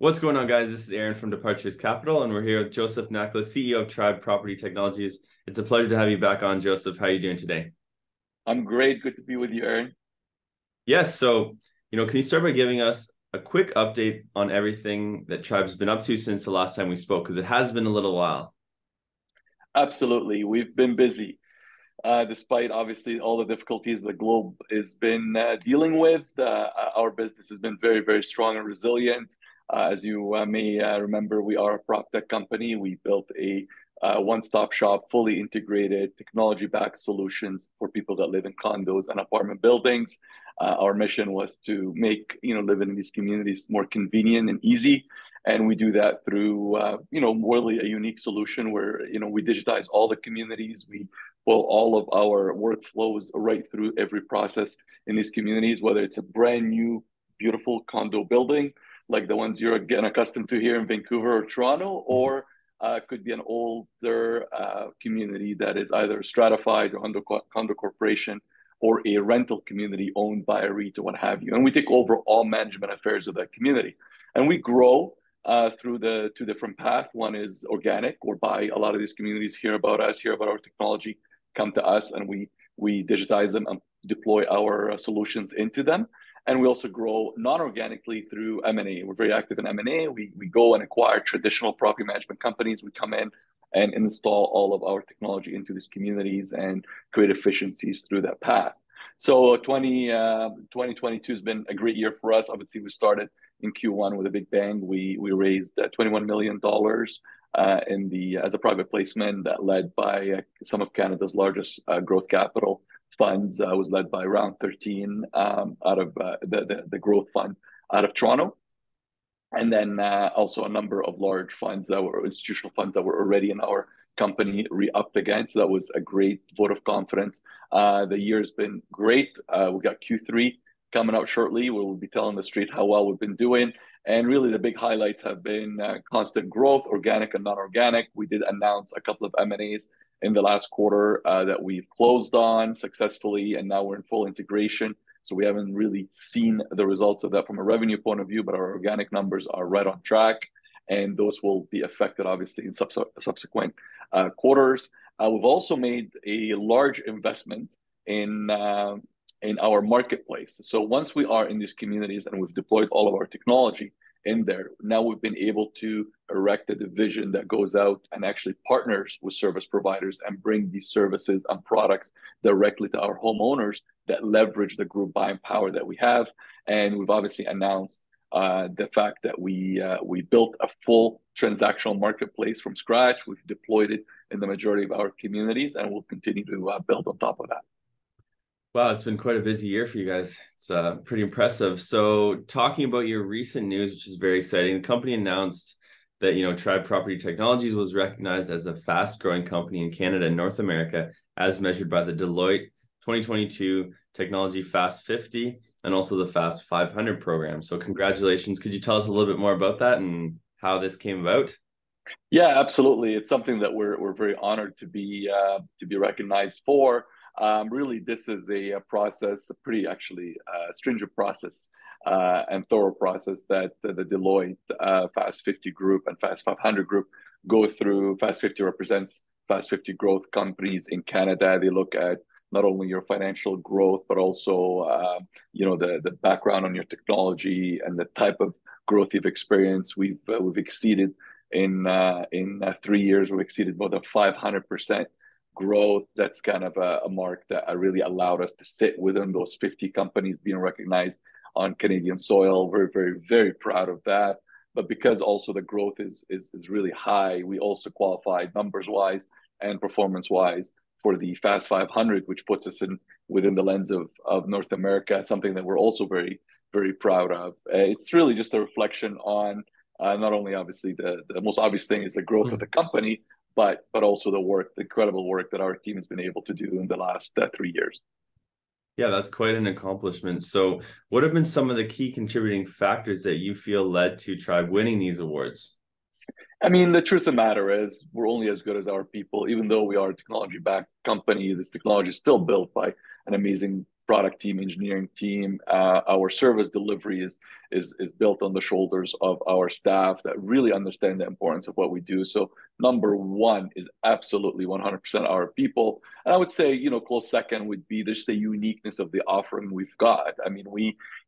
What's going on, guys? This is Aaron from Departures Capital, and we're here with Joseph Nakhla, CEO of Tribe Property Technologies. It's a pleasure to have you back on, Joseph. How are you doing today? I'm great. Good to be with you, Aaron. Yes, so, can you start by giving us a quick update on everything that Tribe's been up to since the last time we spoke? Because it has been a little while. Absolutely. We've been busy, despite obviously all the difficulties the globe has been dealing with. Our business has been very, very strong and resilient. As you may remember, we are a prop tech company. We built a one-stop shop, fully integrated, technology-backed solutions for people that live in condos and apartment buildings. Our mission was to make living in these communities more convenient and easy. And we do that through, really a unique solution where, we digitize all the communities. We pull all of our workflows right through every process in these communities, whether it's a brand new, beautiful condo building, like the ones you're getting accustomed to here in Vancouver or Toronto, or could be an older community that is either stratified or under condo corporation, or a rental community owned by a REIT or what have you. And we take over all management affairs of that community. And we grow through the two different paths. One is organic, whereby a lot of these communities hear about us, hear about our technology, come to us, and we digitize them and deploy our solutions into them. And we also grow non-organically through M&A. We're very active in M&A. We go and acquire traditional property management companies. We come in and install all of our technology into these communities and create efficiencies through that path. So 2022 has been a great year for us. Obviously, we started in Q1 with a big bang. We raised $21 million as a private placement that led by some of Canada's largest growth capital funds. Was led by round 13 out of the growth fund out of Toronto. And then also a number of large funds that were institutional funds that were already in our company re-upped again. So that was a great vote of confidence. The year's been great. We got Q3 coming out shortly. We'll be telling the street how well we've been doing. And really the big highlights have been constant growth, organic and non-organic. We did announce a couple of M&As in the last quarter that we've closed on successfully, and now we're in full integration. So we haven't really seen the results of that from a revenue point of view, but our organic numbers are right on track. And those will be affected, obviously, in subsequent quarters. We've also made a large investment in our marketplace. So once we are in these communities and we've deployed all of our technology in there, now we've been able to erect a division that goes out and actually partners with service providers and bring these services and products directly to our homeowners that leverage the group buying power that we have. And we've obviously announced the fact that we built a full transactional marketplace from scratch. We've deployed it in the majority of our communities, and we'll continue to build on top of that. Wow, it's been quite a busy year for you guys. It's pretty impressive. So talking about your recent news, which is very exciting, the company announced that, Tribe Property Technologies was recognized as a fast-growing company in Canada and North America, as measured by the Deloitte 2022 Technology Fast 50 and also the Fast 500 program. So congratulations. Could you tell us a little bit more about that and how this came about? Yeah, absolutely. It's something that we're very honored to be recognized for. Really, this is a process, a pretty actually stringent process and thorough process that the Deloitte Fast 50 group and Fast 500 group go through. Fast 50 represents Fast 50 growth companies in Canada. They look at not only your financial growth, but also the background on your technology and the type of growth you've experienced. We've exceeded in 3 years. We've exceeded more than 500% growth. That's kind of a mark that really allowed us to sit within those 50 companies being recognized on Canadian soil. Very, very, very proud of that. But because also the growth is really high, we also qualified numbers wise and performance wise for the Fast 500, which puts us within the lens of North America, something that we're also very, very proud of. It's really just a reflection on not only obviously the most obvious thing is the growth of the company, but also the incredible work that our team has been able to do in the last 3 years. Yeah, that's quite an accomplishment. So what have been some of the key contributing factors that you feel led to Tribe winning these awards? I mean, the truth of the matter is we're only as good as our people. Even though we are a technology-backed company, this technology is still built by an amazing product team, engineering team. Our service delivery is built on the shoulders of our staff that really understand the importance of what we do. So number one is absolutely 100% our people. And I would say, close second would be just the uniqueness of the offering we've got. I mean,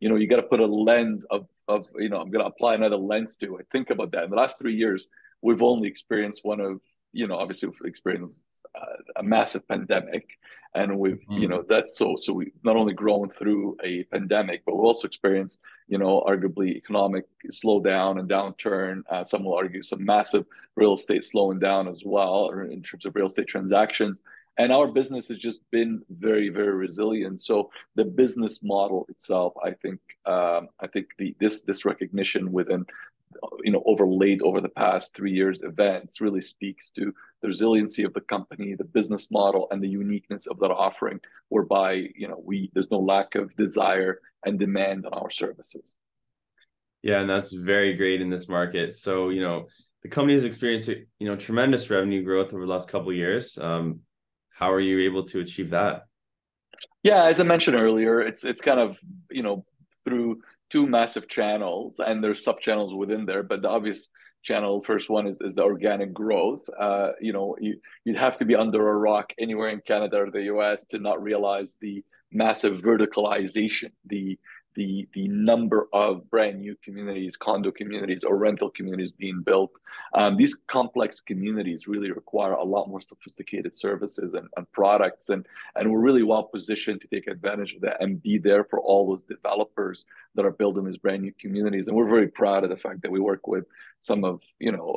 you got to put a lens of, I'm going to apply another lens to it. Think about that. In the last 3 years, we've only experienced one of, obviously we've experienced a massive pandemic. And we've, that's so we've not only grown through a pandemic, but we've also experienced, arguably economic slowdown and downturn. Some will argue some massive real estate slowing down as well, or in terms of real estate transactions. And our business has just been very, very resilient. So the business model itself, I think this recognition within, overlaid over the past 3 years events really speaks to the resiliency of the company, the business model, and the uniqueness of that offering, whereby there's no lack of desire and demand on our services. Yeah, and that's very great in this market. So the company has experienced tremendous revenue growth over the last couple of years. How are you able to achieve that? Yeah, as I mentioned earlier, it's kind of through two massive channels, and there's sub channels within there. But the obvious channel, first one is the organic growth. You'd have to be under a rock anywhere in Canada or the US to not realize the massive verticalization, the number of brand new communities, condo communities, or rental communities being built. These complex communities really require a lot more sophisticated services and products, and we're really well positioned to take advantage of that and be there for all those developers that are building these brand new communities. And we're very proud of the fact that we work with some of,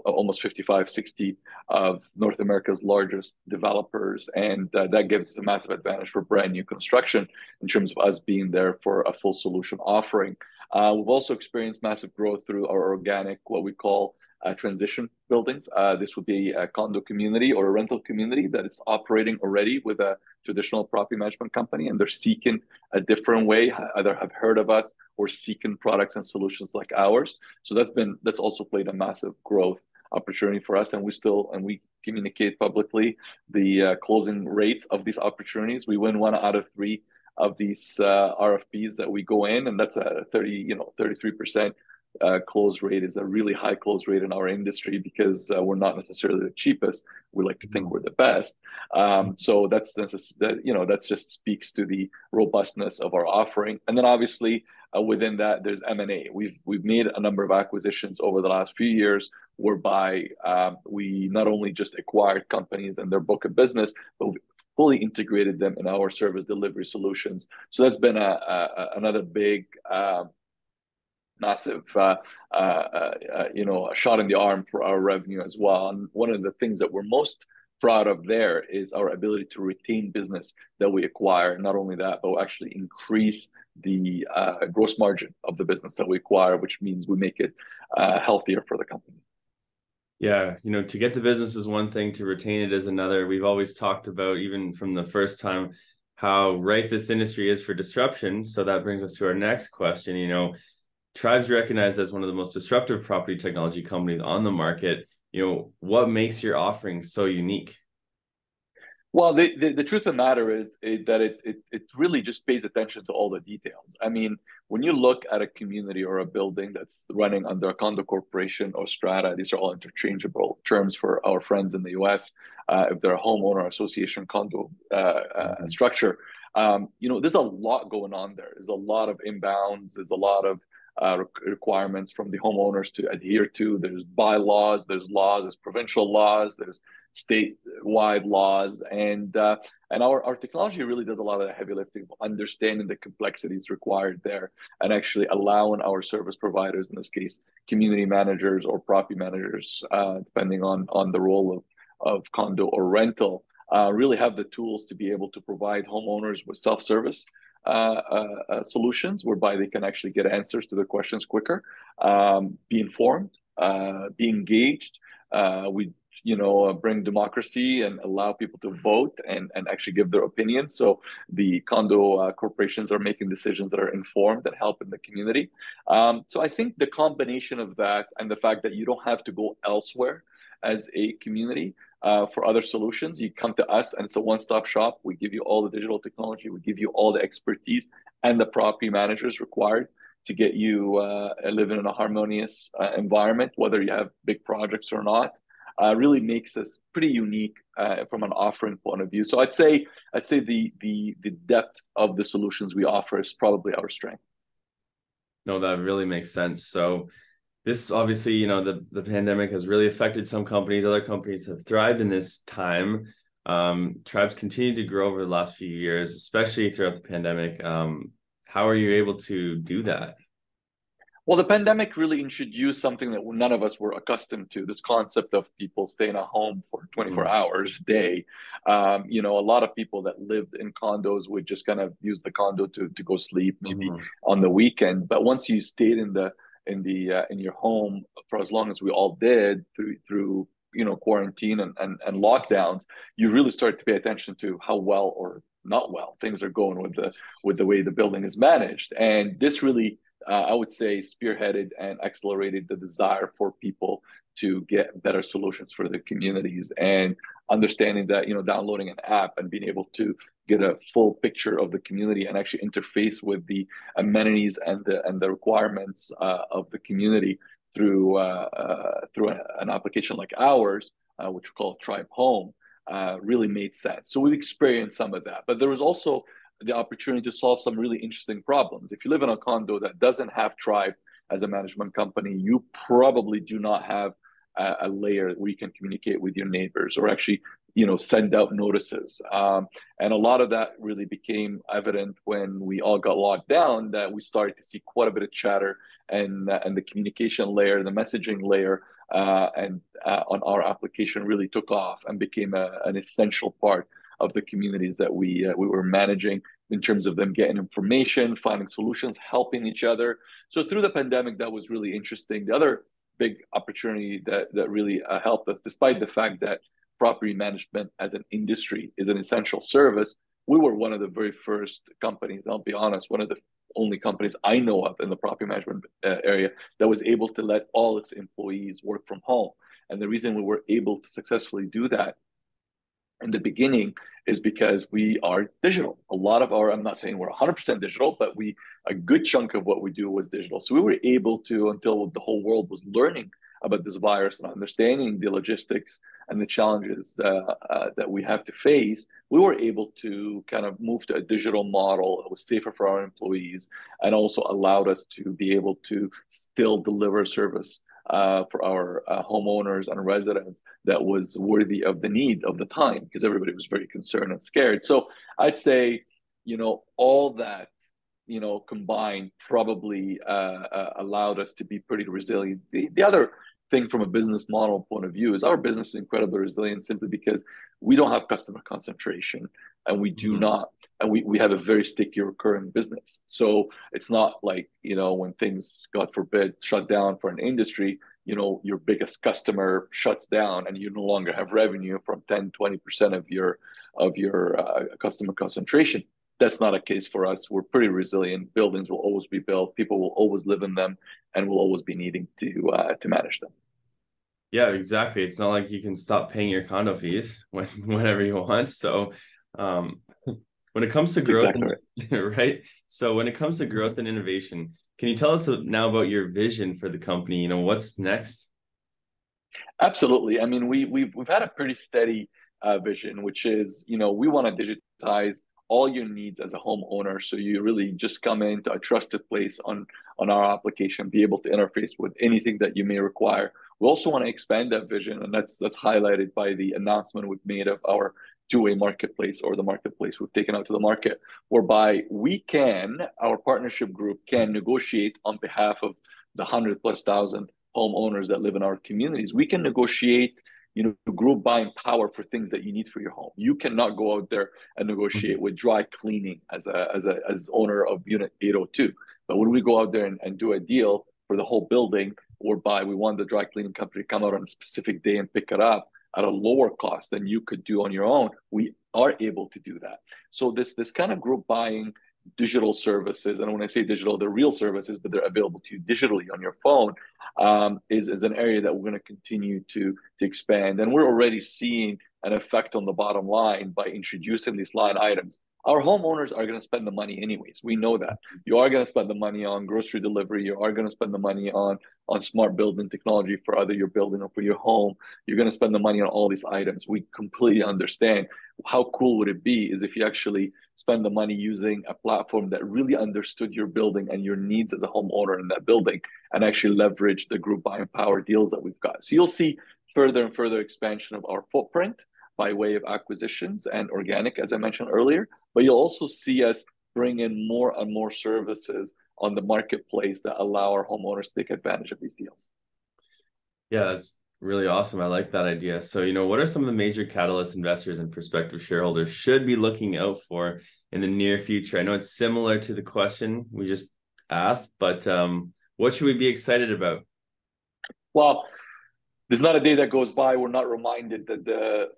almost 55, 60 of North America's largest developers. And that gives us a massive advantage for brand new construction in terms of us being there for a full solution offering. We've also experienced massive growth through our organic, what we call transition buildings. This would be a condo community or a rental community that is operating already with a traditional property management company, and they're seeking a different way, either have heard of us or seeking products and solutions like ours. So that's also played a massive growth opportunity for us, and we communicate publicly the closing rates of these opportunities. We win 1 out of 3 of these RFPs that we go in, and that's a 33% close rate. Is a really high close rate in our industry because we're not necessarily the cheapest. We like to think we're the best. So that just speaks to the robustness of our offering. And then obviously within that there's M&A. We've made a number of acquisitions over the last few years, whereby we not only just acquired companies and their book of business, but we fully integrated them in our service delivery solutions. So that's been another big massive a shot in the arm for our revenue as well. And one of the things that we're most proud of there is our ability to retain business that we acquire. Not only that, but we'll actually increase the gross margin of the business that we acquire, which means we make it healthier for the company. Yeah, to get the business is one thing, to retain it is another. We've always talked about, even from the first time, how ripe this industry is for disruption. So that brings us to our next question. Tribe's recognized as one of the most disruptive property technology companies on the market. What makes your offering so unique? Well, the truth of the matter is that it really just pays attention to all the details. I mean, when you look at a community or a building that's running under a condo corporation or strata, these are all interchangeable terms for our friends in the US. If they're a homeowner association condo structure, there's a lot going on there. There's a lot of inbounds. There's a lot of requirements from the homeowners to adhere to. There's bylaws, there's laws, there's provincial laws, there's statewide laws, and our technology really does a lot of the heavy lifting of understanding the complexities required there, and actually allowing our service providers, in this case community managers or property managers, depending on the role of condo or rental, really have the tools to be able to provide homeowners with self-service solutions, whereby they can actually get answers to their questions quicker, be informed, be engaged. We bring democracy and allow people to vote and actually give their opinion. So the condo corporations are making decisions that are informed and help in the community. So I think the combination of that and the fact that you don't have to go elsewhere as a community for other solutions, you come to us and it's a one-stop shop. We give you all the digital technology, we give you all the expertise and the property managers required to get you living in a harmonious environment, whether you have big projects or not. Really makes us pretty unique from an offering point of view. So I'd say the depth of the solutions we offer is probably our strength. No, that really makes sense. So this obviously, the pandemic has really affected some companies. Other companies have thrived in this time. Tribes continue to grow over the last few years, especially throughout the pandemic. How are you able to do that? Well, the pandemic really introduced something that none of us were accustomed to, this concept of people staying at home for 24 Mm-hmm. hours a day. A lot of people that lived in condos would just kind of use the condo to go sleep, maybe Mm-hmm. on the weekend. But once you stayed in your home for as long as we all did through quarantine and lockdowns, you really start to pay attention to how well or not well things are going with the way the building is managed. And this really I would say, spearheaded and accelerated the desire for people to get better solutions for their communities, and understanding that downloading an app and being able to get a full picture of the community and actually interface with the amenities and the requirements of the community through an application like ours, which we call Tribe Home, really made sense. So we've experienced some of that, but there was also the opportunity to solve some really interesting problems. If you live in a condo that doesn't have Tribe as a management company, you probably do not have a layer where you can communicate with your neighbors or actually, send out notices. And a lot of that really became evident when we all got locked down, that we started to see quite a bit of chatter and the communication layer, the messaging layer, and on our application really took off and became an essential part of the communities that we were managing, in terms of them getting information, finding solutions, helping each other. So through the pandemic, that was really interesting. The other big opportunity that really helped us, despite the fact that property management as an industry is an essential service, we were one of the very first companies, I'll be honest, one of the only companies I know of in the property management area that was able to let all its employees work from home. And the reason we were able to successfully do that in the beginning is because we are digital. A lot of I'm not saying we're 100% digital, but a good chunk of what we do was digital. So we were able to, until the whole world was learning about this virus and understanding the logistics and the challenges that we have to face, we were able to kind of move to a digital model that was safer for our employees and also allowed us to be able to still deliver service for our homeowners and residents that was worthy of the need of the time, because everybody was very concerned and scared. So I'd say, all that, combined probably allowed us to be pretty resilient. The other thing from a business model point of view is our business is incredibly resilient simply because we don't have customer concentration, and we do Mm-hmm. not, and we have a very sticky recurring business. So it's not like, when things, God forbid, shut down for an industry, your biggest customer shuts down and you no longer have revenue from 10-20% of your customer concentration. That's not a case for us. We're pretty resilient. Buildings will always be built. People will always live in them, and will always be needing to manage them. Yeah, exactly. It's not like you can stop paying your condo fees whenever you want. So, um, when it comes to That's growth, exactly right. right? So when it comes to growth and innovation, can you tell us now about your vision for the company? What's next? Absolutely. I mean, we've had a pretty steady vision, which is, we want to digitize all your needs as a homeowner. So you really just come into a trusted place on our application, be able to interface with anything that you may require. We also want to expand that vision, and that's highlighted by the announcement we've made of our two-way marketplace, or the marketplace we've taken out to the market, whereby our partnership group can negotiate on behalf of the 100,000+ homeowners that live in our communities. We can negotiate, group buying power for things that you need for your home. You cannot go out there and negotiate with dry cleaning as owner of unit 802. But when we go out there and do a deal for the whole building, whereby we want the dry cleaning company to come out on a specific day and pick it up at a lower cost than you could do on your own, we are able to do that. So this kind of group buying digital services, and when I say digital, they're real services, but they're available to you digitally on your phone, is an area that we're going to continue to expand. And we're already seeing an effect on the bottom line by introducing these line items. Our homeowners are going to spend the money anyways. We know that. You are going to spend the money on grocery delivery. You are going to spend the money on smart building technology for either your building or for your home. You're going to spend the money on all these items. We completely understand. How cool would it be is if you actually spend the money using a platform that really understood your building and your needs as a homeowner in that building, and actually leverage the group buying power deals that we've got. So you'll see further and further expansion of our footprint by way of acquisitions and organic, as I mentioned earlier. But you'll also see us bring in more and more services on the marketplace that allow our homeowners to take advantage of these deals. Yeah, that's really awesome. I like that idea. So, you know, what are some of the major catalyst investors and prospective shareholders should be looking out for in the near future? I know it's similar to the question we just asked, but what should we be excited about? Well, there's not a day that goes by we're not reminded that the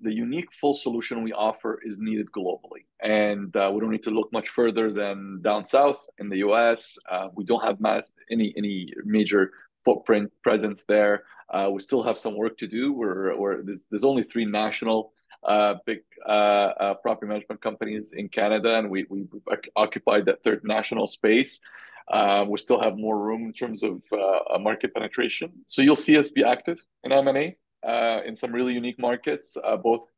unique full solution we offer is needed globally, and we don't need to look much further than down south in the U.S. We don't have any major footprint presence there. We still have some work to do. There's only 3 national big property management companies in Canada, and we've occupied that 3rd national space. We still have more room in terms of market penetration. So you'll see us be active in M&A in some really unique markets, both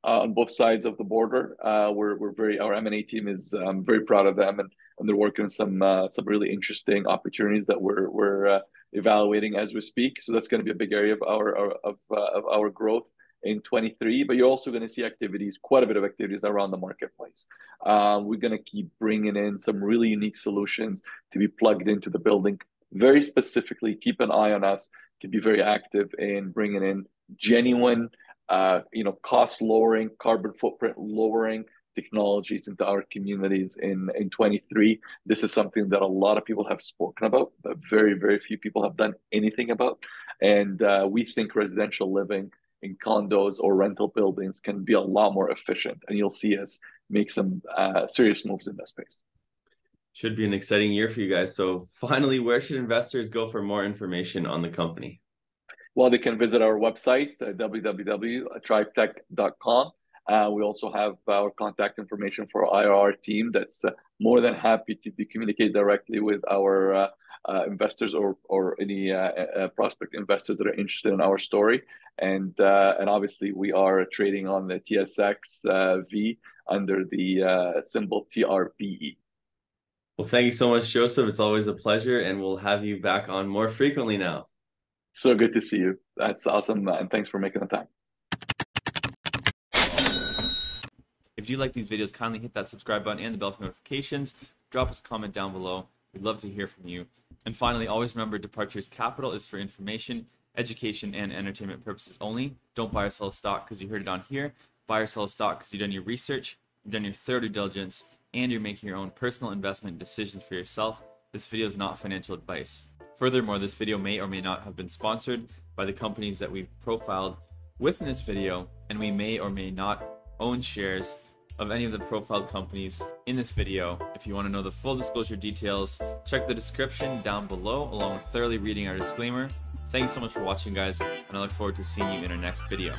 on both sides of the border. Our M&A team is very proud of them, and they're working on some really interesting opportunities that we're evaluating as we speak. So that's going to be a big area of our growth in 23, but you're also going to see quite a bit of activities around the marketplace. We're going to keep bringing in some really unique solutions to be plugged into the building. Very specifically, keep an eye on us to be very active in bringing in genuine, cost lowering, carbon footprint lowering technologies into our communities in 23. This is something that a lot of people have spoken about, but very, very few people have done anything about. And we think residential living in condos or rental buildings can be a lot more efficient, and you'll see us make some serious moves in that space. Should be an exciting year for you guys. So finally, where should investors go for more information on the company? Well, they can visit our website, www.tribetech.com. We also have our contact information for our IR team that's more than happy to communicate directly with our investors or any prospect investors that are interested in our story. And obviously, we are trading on the TSXV under the symbol TRBE. Well, thank you so much, Joseph. It's always a pleasure, and we'll have you back on more frequently now. So good to see you. That's awesome, and thanks for making the time. If you like these videos, kindly hit that subscribe button and the bell for notifications. Drop us a comment down below. We'd love to hear from you. And finally, always remember, Departures Capital is for information, education, and entertainment purposes only. Don't buy or sell a stock because you heard it on here. Buy or sell a stock because you've done your research, you've done your thorough due diligence, and you're making your own personal investment decisions for yourself. This video is not financial advice. Furthermore, this video may or may not have been sponsored by the companies that we've profiled within this video, and we may or may not own shares of any of the profiled companies in this video. If you want to know the full disclosure details, check the description down below along with thoroughly reading our disclaimer. Thanks so much for watching, guys, and I look forward to seeing you in our next video.